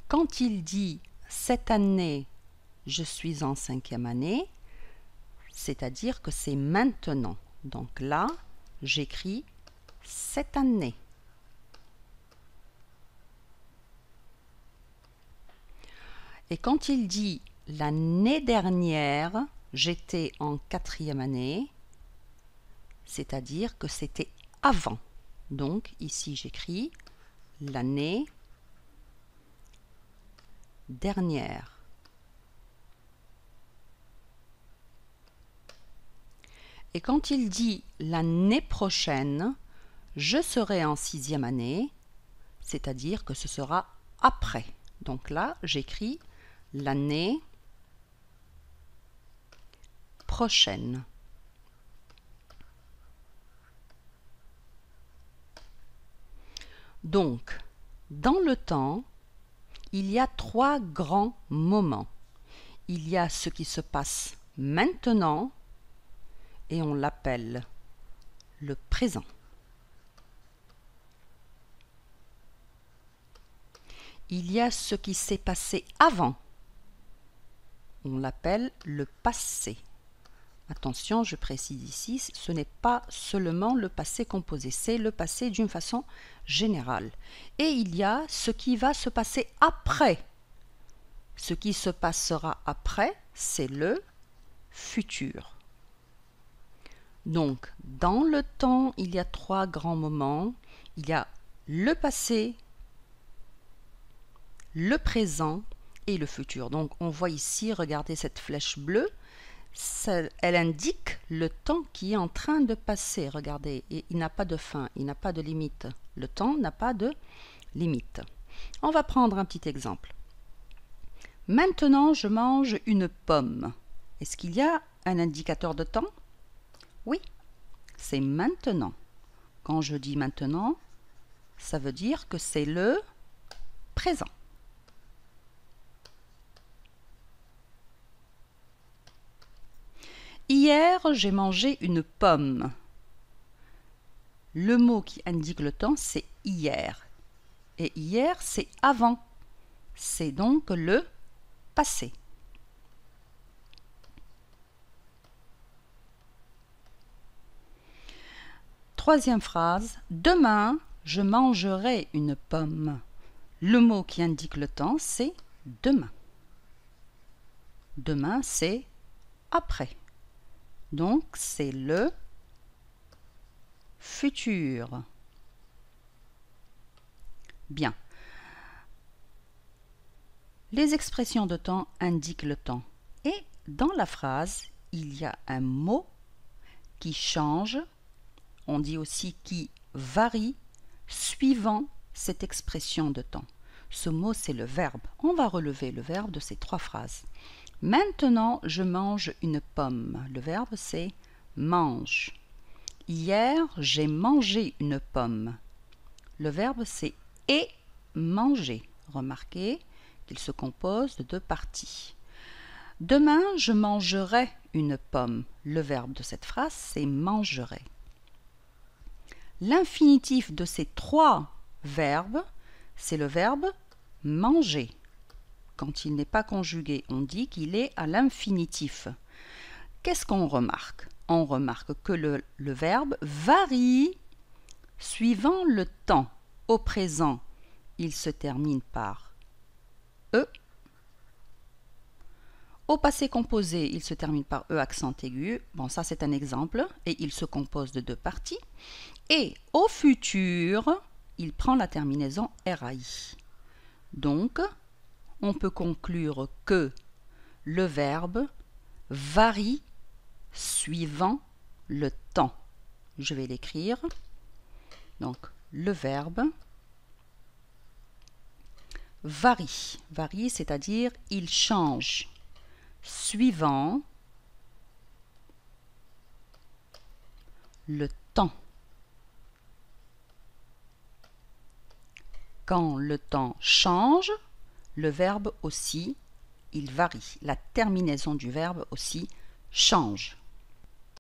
Quand il dit « cette année, je suis en 5e année », c'est-à-dire que c'est maintenant. Donc là, j'écris « cette année ». Et quand il dit « l'année dernière, j'étais en 4e année », c'est-à-dire que c'était avant. Donc ici, j'écris « l'année dernière ». Et quand il dit « l'année prochaine, je serai en 6e année », c'est-à-dire que ce sera après. Donc là, j'écris « l'année prochaine ». Donc, dans le temps, il y a 3 grands moments. Il y a ce qui se passe maintenant, et on l'appelle le présent. Il y a ce qui s'est passé avant. On l'appelle le passé. Attention, je précise ici, ce n'est pas seulement le passé composé, c'est le passé d'une façon générale. Et il y a ce qui va se passer après. Ce qui se passera après, c'est le futur. Donc, dans le temps, il y a 3 grands moments. Il y a le passé, le présent et le futur. Donc, on voit ici, regardez cette flèche bleue, elle indique le temps qui est en train de passer. Regardez, et il n'a pas de fin, il n'a pas de limite. Le temps n'a pas de limite. On va prendre un petit exemple. Maintenant, je mange une pomme. Est-ce qu'il y a un indicateur de temps? Oui, c'est maintenant. Quand je dis maintenant, ça veut dire que c'est le présent. Hier, j'ai mangé une pomme. Le mot qui indique le temps, c'est hier. Et hier, c'est avant. C'est donc le passé. Troisième phrase, demain, je mangerai une pomme. Le mot qui indique le temps, c'est demain. Demain, c'est après. Donc, c'est le futur. Bien. Les expressions de temps indiquent le temps. Et dans la phrase, il y a un mot qui change. On dit aussi qui varie suivant cette expression de temps. Ce mot, c'est le verbe. On va relever le verbe de ces 3 phrases. Maintenant, je mange une pomme. Le verbe, c'est mange. Hier, j'ai mangé une pomme. Le verbe, c'est et manger. Remarquez qu'il se compose de 2 parties. Demain, je mangerai une pomme. Le verbe de cette phrase, c'est mangerai. L'infinitif de ces 3 verbes, c'est le verbe manger. Quand il n'est pas conjugué, on dit qu'il est à l'infinitif. Qu'est-ce qu'on remarque? On remarque que le verbe varie suivant le temps. Au présent, il se termine par E. Au passé composé, il se termine par E accent aigu. Bon, ça c'est un exemple. Et il se compose de 2 parties. Et au futur, il prend la terminaison RAI. Donc, on peut conclure que le verbe varie suivant le temps. Je vais l'écrire. Donc, le verbe varie. Varie, c'est-à-dire il change suivant le temps. Quand le temps change, le verbe aussi, il varie. La terminaison du verbe aussi change.